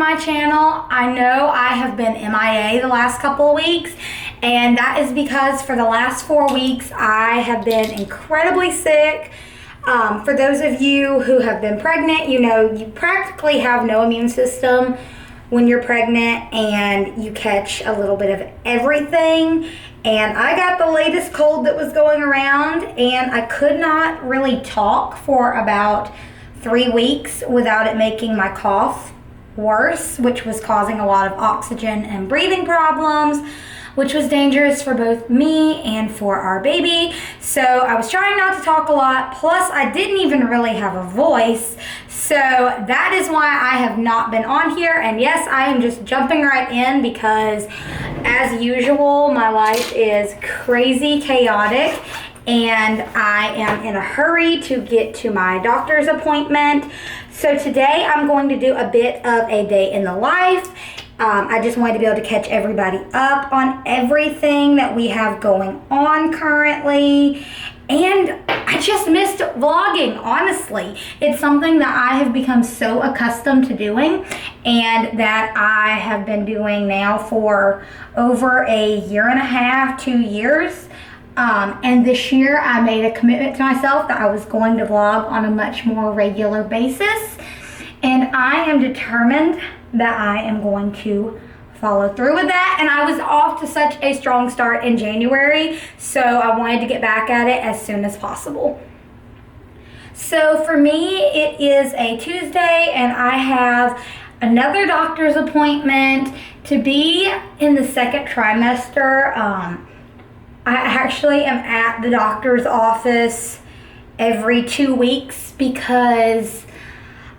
my channel. I know I have been MIA the last couple of weeks, and that is because for the last 4 weeks I have been incredibly sick. For those of you who have been pregnant, you know you practically have no immune system when you're pregnant, and you catch a little bit of everything. And I got the latest cold that was going around, and I could not really talk for about 3 weeks without it making my cough worse, which was causing a lot of oxygen and breathing problems, which was dangerous for both me and for our baby. So I was trying not to talk a lot, plus I didn't even really have a voice. So that is why I have not been on here. And yes, I am just jumping right in because as usual, my life is crazy chaotic and I am in a hurry to get to my doctor's appointment. So today I'm going to do a bit of a day in the life. I just wanted to be able to catch everybody up on everything that we have going on currently. And I just missed vlogging, honestly. It's something that I have become so accustomed to doing and that I have been doing now for over a year and a half, 2 years. And this year I made a commitment to myself that I was going to vlog on a much more regular basis. And I am determined that I am going to follow through with that. And I was off to such a strong start in January, so I wanted to get back at it as soon as possible. So for me, it is a Tuesday and I have another doctor's appointment to be in the second trimester. I actually am at the doctor's office every 2 weeks because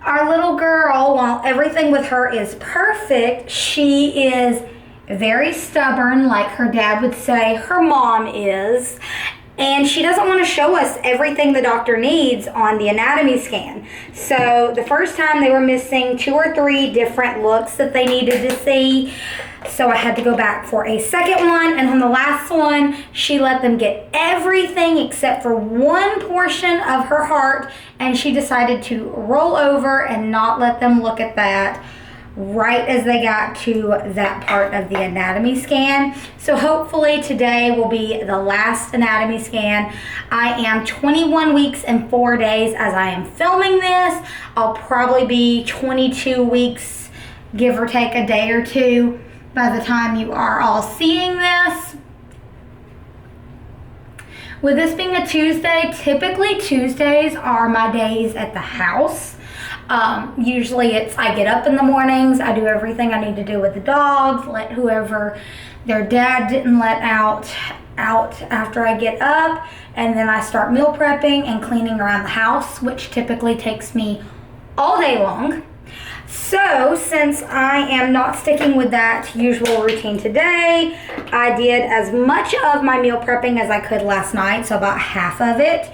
our little girl, while everything with her is perfect, she is very stubborn, like her dad would say her mom is. And she doesn't want to show us everything the doctor needs on the anatomy scan. So the first time they were missing 2 or 3 different looks that they needed to see. So I had to go back for a second one. And on the last one, she let them get everything except for one portion of her heart. And she decided to roll over and not let them look at that right as they got to that part of the anatomy scan. So hopefully today will be the last anatomy scan. I am 21 weeks and 4 days as I am filming this. I'll probably be 22 weeks, give or take a day or two, by the time you are all seeing this. With this being a Tuesday, typically Tuesdays are my days at the house. Usually it's I get up in the mornings, I do everything I need to do with the dogs, let whoever their dad didn't let out after I get up, and then I start meal prepping and cleaning around the house, which typically takes me all day long. So since I am not sticking with that usual routine today, I did as much of my meal prepping as I could last night, so about half of it.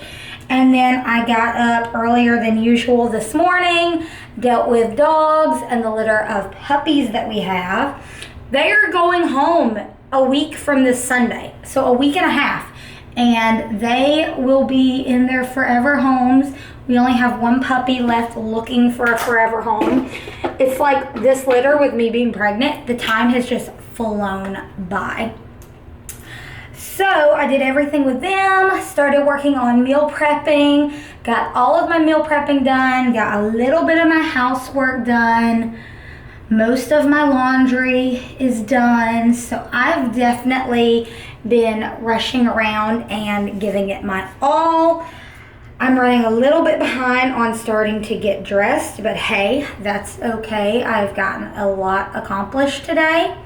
And then I got up earlier than usual this morning, dealt with dogs and the litter of puppies that we have. They are going home a week from this Sunday, so a week and a half. And they will be in their forever homes. We only have one puppy left looking for a forever home. It's like this litter with me being pregnant, the time has just flown by. So I did everything with them, started working on meal prepping, got all of my meal prepping done, got a little bit of my housework done. Most of my laundry is done, so I've definitely been rushing around and giving it my all. I'm running a little bit behind on starting to get dressed, but hey, that's okay. I've gotten a lot accomplished today.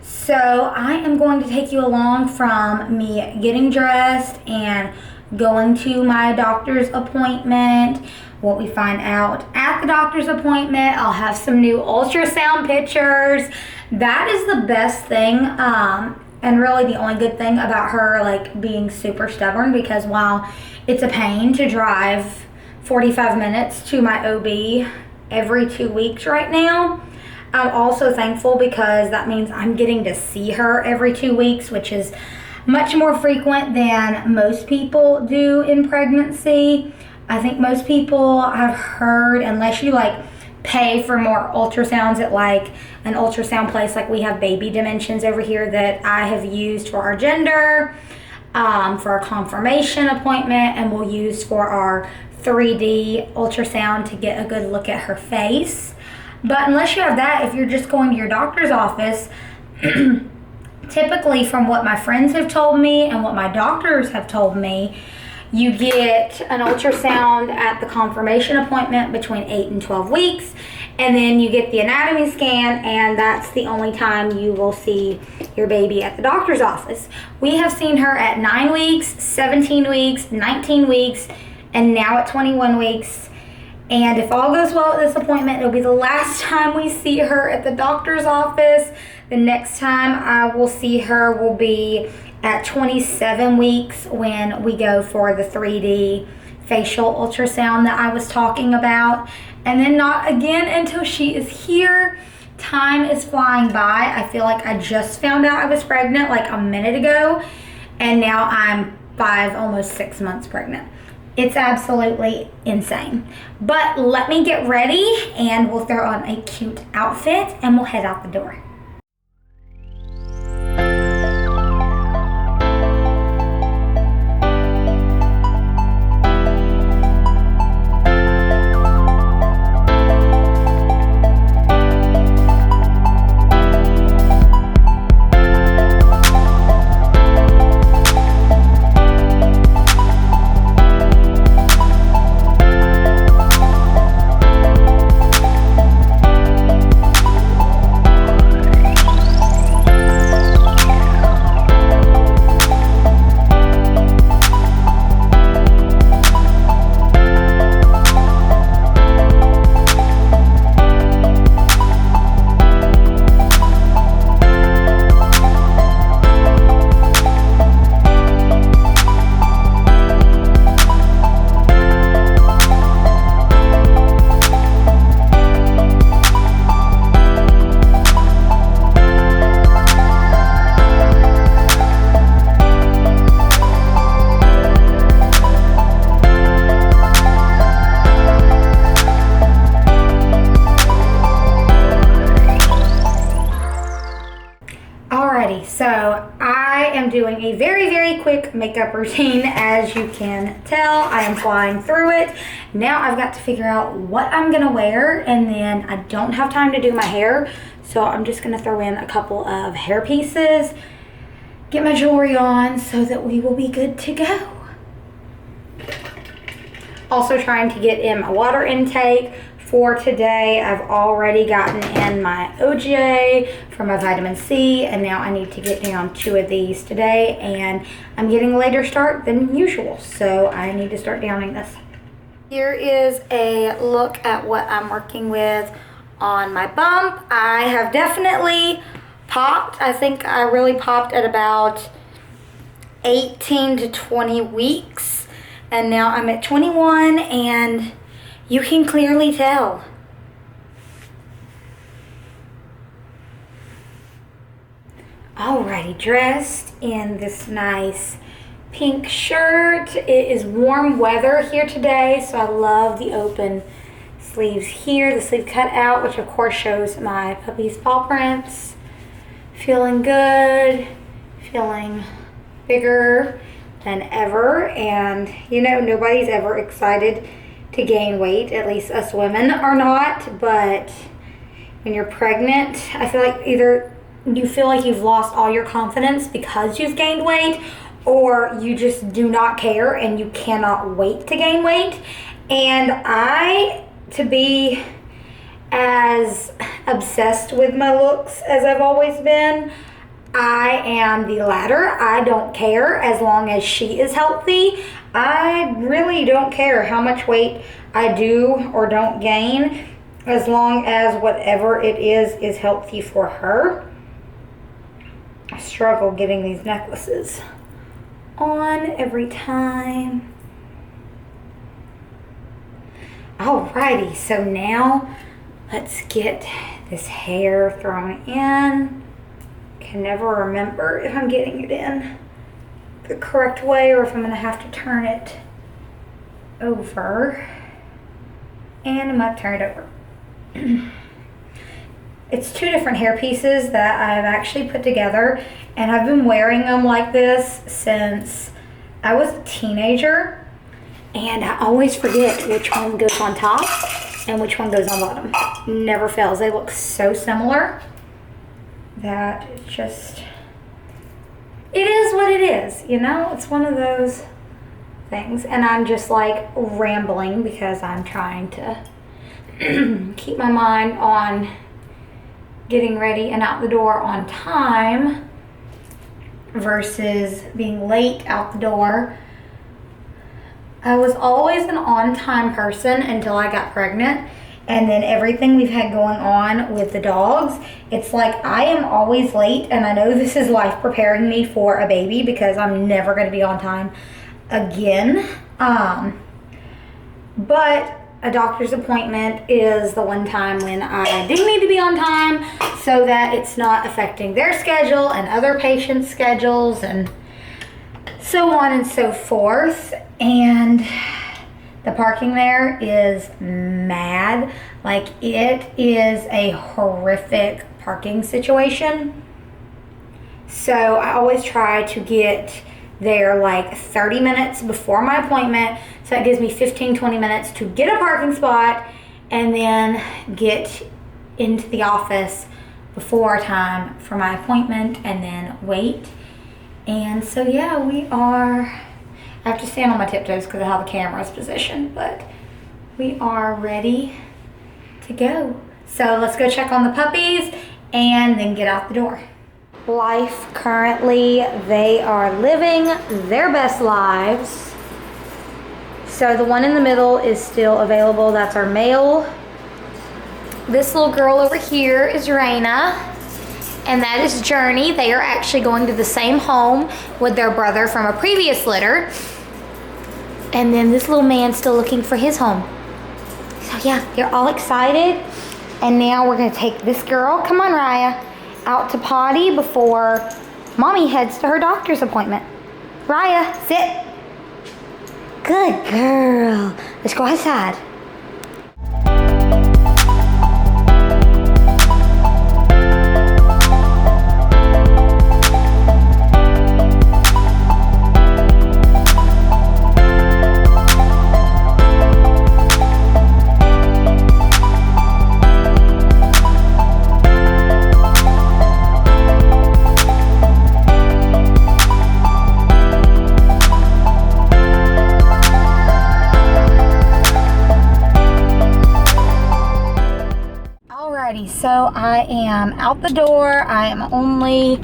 So I am going to take you along from me getting dressed and going to my doctor's appointment, what we find out at the doctor's appointment. I'll have some new ultrasound pictures. That is the best thing, and really the only good thing about her like being super stubborn, because while it's a pain to drive 45 minutes to my OB every 2 weeks right now, I'm also thankful because that means I'm getting to see her every 2 weeks, which is much more frequent than most people do in pregnancy. I think most people, I've heard, unless you like pay for more ultrasounds at like an ultrasound place. Like we have Baby Dimensions over here that I have used for our gender, for our confirmation appointment, and we'll use for our 3D ultrasound to get a good look at her face. But unless you have that, if you're just going to your doctor's office, typically from what my friends have told me and what my doctors have told me, you get an ultrasound at the confirmation appointment between 8 and 12 weeks, and then you get the anatomy scan, and that's the only time you will see your baby at the doctor's office. We have seen her at 9 weeks, 17 weeks, 19 weeks, and now at 21 weeks. And if all goes well at this appointment, it'll be the last time we see her at the doctor's office. The next time I will see her will be at 27 weeks when we go for the 3D facial ultrasound that I was talking about. And then not again until she is here. Time is flying by. I feel like I just found out I was pregnant like a minute ago, and now I'm 5, almost 6 months pregnant. It's absolutely insane. But let me get ready and we'll throw on a cute outfit and we'll head out the door. So I am doing a very, very quick makeup routine. As you can tell, I am flying through it. Now I've got to figure out what I'm gonna wear, and then I don't have time to do my hair, so I'm just gonna throw in a couple of hair pieces, get my jewelry on so that we will be good to go. Also trying to get in my water intake for today. I've already gotten in my OGA for my vitamin C, and now I need to get down 2 of these today, and I'm getting a later start than usual, so I need to start downing this. Here is a look at what I'm working with on my bump. I have definitely popped. I think I really popped at about 18 to 20 weeks, and now I'm at 21, and you can clearly tell. Alrighty, dressed in this nice pink shirt. It is warm weather here today, so I love the open sleeves here. The sleeve cut out, which of course shows my puppy's paw prints. Feeling good, feeling bigger than ever, and you know, nobody's ever excited to gain weight, at least us women are not, but when you're pregnant, I feel like either you feel like you've lost all your confidence because you've gained weight, or you just do not care and you cannot wait to gain weight. And to be as obsessed with my looks as I've always been, I am the latter. I don't care as long as she is healthy. I really don't care how much weight I do or don't gain, as long as whatever it is healthy for her. I struggle getting these necklaces on every time. Alrighty, so now let's get this hair thrown in. Can never remember if I'm getting it in the correct way or if I'm gonna have to turn it over. And I'm gonna turn it over. It's two different hair pieces that I've actually put together, and I've been wearing them like this since I was a teenager, and I always forget which one goes on top and which one goes on bottom. Never fails. They look so similar that it's just, it is what it is, you know? It's one of those things, and I'm just like rambling because I'm trying to keep my mind on getting ready and out the door on time versus being late out the door. I was always an on-time person until I got pregnant, and then everything we've had going on with the dogs, it's like I am always late, and I know this is life preparing me for a baby because I'm never going to be on time again. But a doctor's appointment is the one time when I do need to be on time so that it's not affecting their schedule and other patients' schedules and so on and so forth. And the parking there is mad. Like, it is a horrific parking situation. So I always try to get there like 30 minutes before my appointment, so that gives me 15-20 minutes to get a parking spot and then get into the office before time for my appointment and then wait. And so yeah, I have to stand on my tiptoes because of how the camera's positioned, but we are ready to go. So let's go check on the puppies and then get out the door. Life currently, they are living their best lives. So the one in the middle is still available. That's our male. This little girl over here is Raina, and that is Journey. They are actually going to the same home with their brother from a previous litter. And then this little man's still looking for his home. So yeah, they're all excited. And now we're gonna take this girl, come on Raya, out to potty before Mommy heads to her doctor's appointment. Raya, sit. Good girl. Let's go outside. So I am out the door. I am only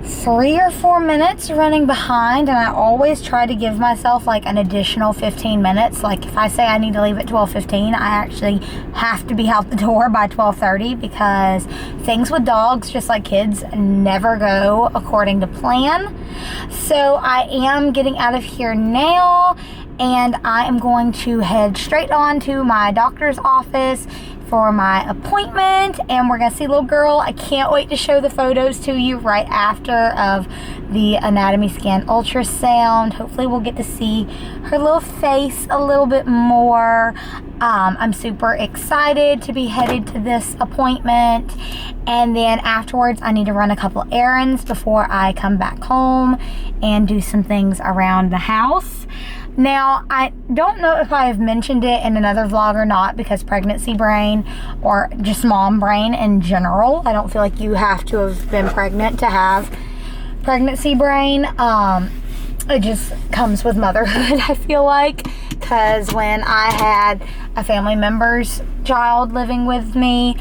3 or 4 minutes running behind, and I always try to give myself like an additional 15 minutes. Like if I say I need to leave at 12:15, I actually have to be out the door by 12:30 because things with dogs, just like kids, never go according to plan. So I am getting out of here now, and I am going to head straight on to my doctor's office for my appointment, and we're gonna see little girl. I can't wait to show the photos to you right after of the anatomy scan ultrasound. Hopefully we'll get to see her little face a little bit more. I'm super excited to be headed to this appointment, and then afterwards I need to run a couple errands before I come back home and do some things around the house. Now, I don't know if I have mentioned it in another vlog or not, because pregnancy brain, or just mom brain in general, I don't feel like you have to have been pregnant to have pregnancy brain. It just comes with motherhood, I feel like, because when I had a family member's child living with me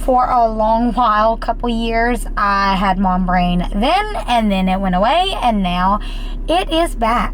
for a long while, couple years, I had mom brain then, and then it went away, and now it is back.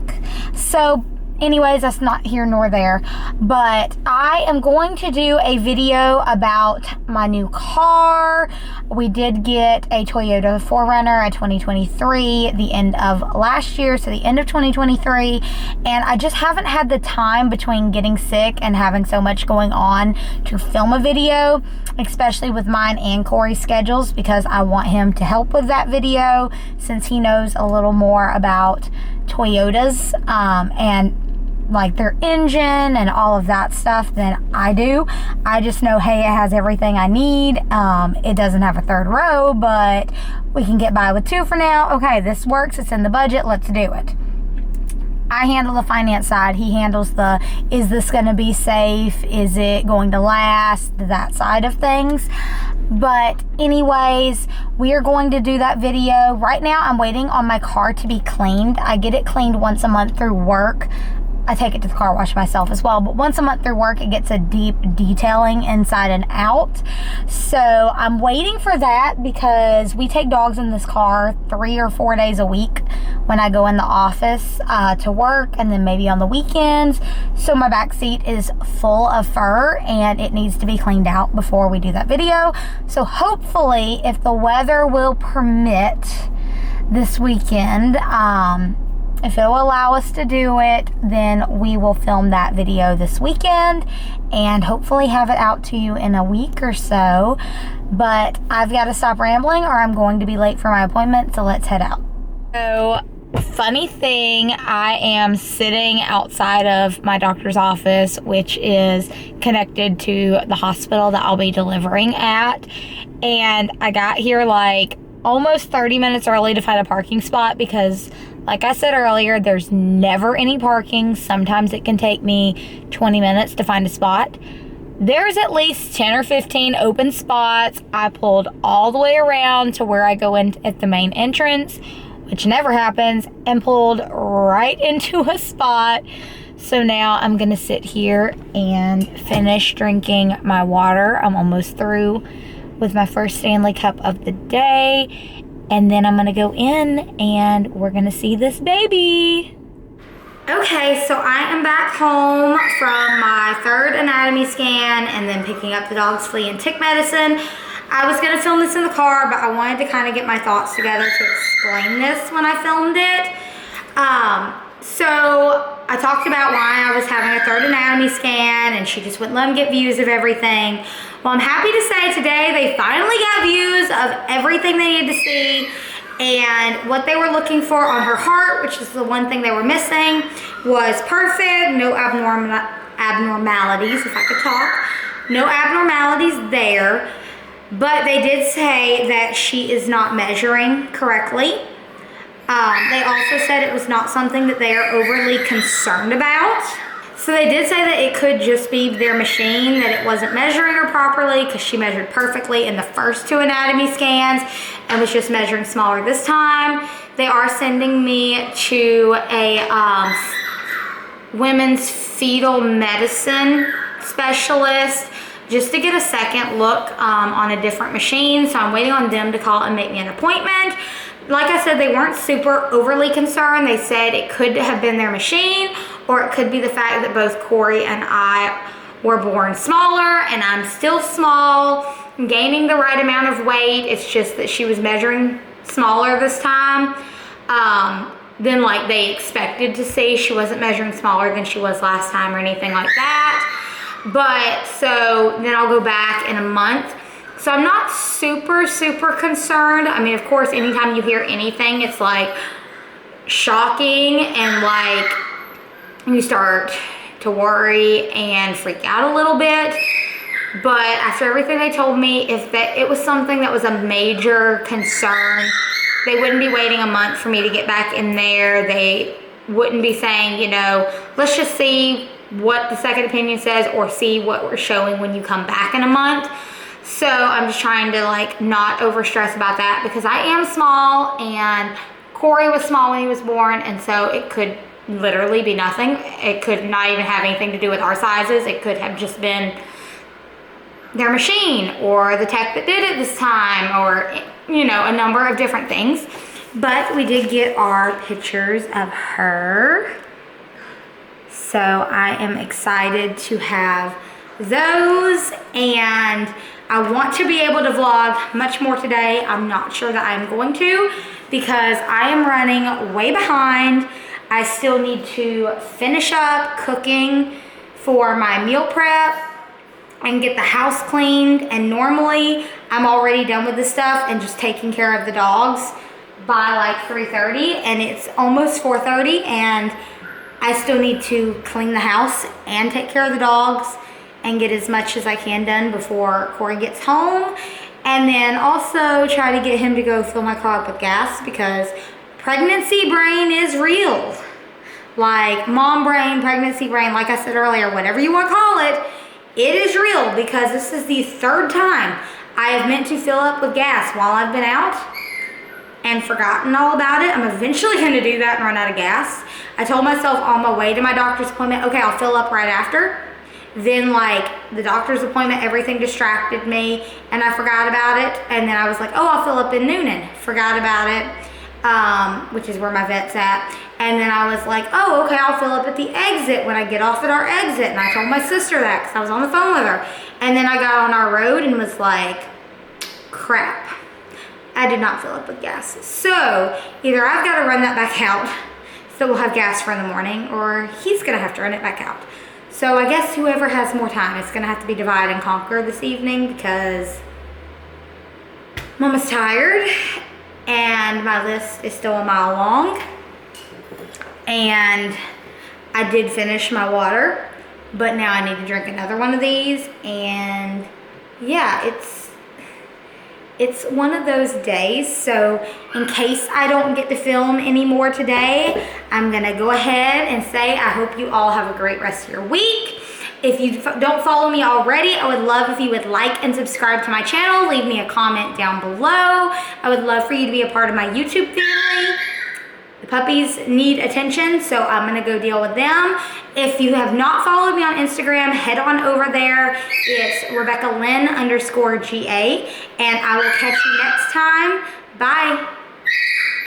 So anyways, that's not here nor there, but I am going to do a video about my new car. We did get a Toyota 4Runner, a 2023, the end of last year, so the end of 2023, and I just haven't had the time between getting sick and having so much going on to film a video, especially with mine and Corey's schedules, because I want him to help with that video since he knows a little more about Toyotas, and like their engine and all of that stuff than I do. I just know, hey, it has everything I need. It doesn't have a third row, but we can get by with 2 for now. Okay, this works. It's in the budget. Let's do it. I handle the finance side. He handles the, is this going to be safe? Is it going to last? That side of things. But anyways, we are going to do that video. Right now, I'm waiting on my car to be cleaned. I get it cleaned once a month through work. I take it to the car wash myself as well, but once a month through work, it gets a deep detailing inside and out. So I'm waiting for that because we take dogs in this car 3 or 4 days a week when I go in the office to work, and then maybe on the weekends. So my back seat is full of fur and it needs to be cleaned out before we do that video. So hopefully, if the weather will permit this weekend, if it will allow us to do it, then we will film that video this weekend and hopefully have it out to you in a week or so. But I've got to stop rambling or I'm going to be late for my appointment, so let's head out. So, funny thing, I am sitting outside of my doctor's office, which is connected to the hospital that I'll be delivering at. And I got here like almost 30 minutes early to find a parking spot because, like I said earlier, there's never any parking. Sometimes it can take me 20 minutes to find a spot. There's at least 10 or 15 open spots. I pulled all the way around to where I go in at the main entrance, which never happens, and pulled right into a spot. So now I'm gonna sit here and finish drinking my water. I'm almost through with my first Stanley Cup of the day. And then I'm gonna go in and we're gonna see this baby. Okay, so I am back home from my 3rd anatomy scan and then picking up the dog's flea and tick medicine. I was gonna film this in the car, but I wanted to kind of get my thoughts together to explain this when I filmed it. So I talked about why I was having a 3rd anatomy scan and she just wouldn't let them get views of everything. Well, I'm happy to say today they finally got views of everything they needed to see, and what they were looking for on her heart, which is the one thing they were missing, was perfect, no abnormalities, if I could talk. No abnormalities there, but they did say that she is not measuring correctly. They also said it was not something that they are overly concerned about. So they did say that it could just be their machine, that it wasn't measuring her properly because she measured perfectly in the first 2 anatomy scans and was just measuring smaller this time. They are sending me to a women's fetal medicine specialist just to get a second look on a different machine. So I'm waiting on them to call and make me an appointment. Like I said, they weren't super overly concerned. They said it could have been their machine, or it could be the fact that both Corey and I were born smaller, and I'm still small, I'm gaining the right amount of weight. It's just that she was measuring smaller this time than like they expected to see. She wasn't measuring smaller than she was last time or anything like that. But so then I'll go back in a month. So I'm not super concerned. I mean, of course, anytime you hear anything, it's like shocking and like you start to worry and freak out a little bit. But after everything they told me, if that it was something that was a major concern, they wouldn't be waiting a month for me to get back in there. They wouldn't be saying, you know, let's just see what the second opinion says or see what we're showing when you come back in a month. So I'm just trying to like not over stress about that because I am small and Corey was small when he was born, and so it could literally be nothing. It could not even have anything to do with our sizes. It could have just been their machine or the tech that did it this time, or, you know, a number of different things. But we did get our pictures of her. So I am excited to have those, and I want to be able to vlog much more today. I'm not sure that I'm going to because I am running way behind. I still need to finish up cooking for my meal prep and get the house cleaned. And normally I'm already done with this stuff and just taking care of the dogs by like 3:30, and it's almost 4:30, and I still need to clean the house and take care of the dogs and get as much as I can done before Corey gets home. And then also try to get him to go fill my car up with gas, because pregnancy brain is real. Like mom brain, pregnancy brain, like I said earlier, whatever you want to call it, it is real, because this is the third time I have meant to fill up with gas while I've been out and forgotten all about it. I'm eventually going to do that and run out of gas. I told myself on my way to my doctor's appointment, okay, I'll fill up right after. Then like the doctor's appointment, everything distracted me and I forgot about it. And then I was like, oh, I'll fill up in Noonan. Forgot about it, which is where my vet's at. And then I was like, oh, okay, I'll fill up at the exit when I get off at our exit. And I told my sister that because I was on the phone with her. And then I got on our road and was like, crap, I did not fill up with gas. So either I've got to run that back out so we'll have gas for in the morning, or he's going to have to run it back out. So I guess whoever has more time, it's going to have to be divide and conquer this evening, because Mama's tired and my list is still a mile long. And I did finish my water, but now I need to drink another one of these. And yeah, it's one of those days. So in case I don't get to film anymore today, I'm gonna go ahead and say I hope you all have a great rest of your week. If you don't follow me already, I would love if you would like and subscribe to my channel. Leave me a comment down below. I would love for you to be a part of my YouTube family. The puppies need attention, so I'm gonna go deal with them. If you have not followed me on Instagram, head on over there. It's RebeccaLynn_GA, and I will catch you next time. Bye.